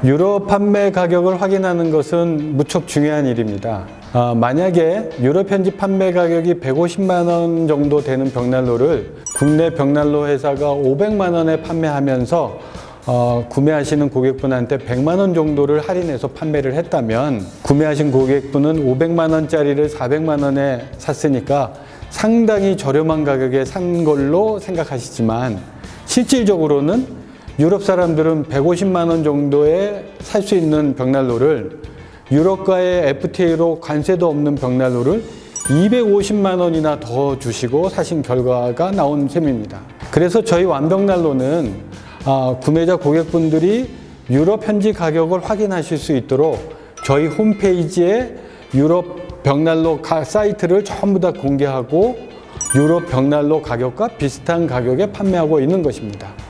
유럽 판매 가격을 확인하는 것은 무척 중요한 일입니다. 만약에 유럽 현지 판매 가격이 150만 원 정도 되는 벽난로를 국내 벽난로 회사가 500만 원에 판매하면서 구매하시는 고객분한테 100만 원 정도를 할인해서 판매를 했다면, 구매하신 고객분은 500만 원짜리를 400만 원에 샀으니까 상당히 저렴한 가격에 산 걸로 생각하시지만, 실질적으로는 유럽 사람들은 150만 원 정도에 살 수 있는 벽난로를, 유럽과의 FTA로 관세도 없는 벽난로를 250만 원이나 더 주시고 사신 결과가 나온 셈입니다. 그래서 저희 완벽난로는 구매자 고객분들이 유럽 현지 가격을 확인하실 수 있도록 저희 홈페이지에 유럽 벽난로 사이트를 전부 다 공개하고 유럽 벽난로 가격과 비슷한 가격에 판매하고 있는 것입니다.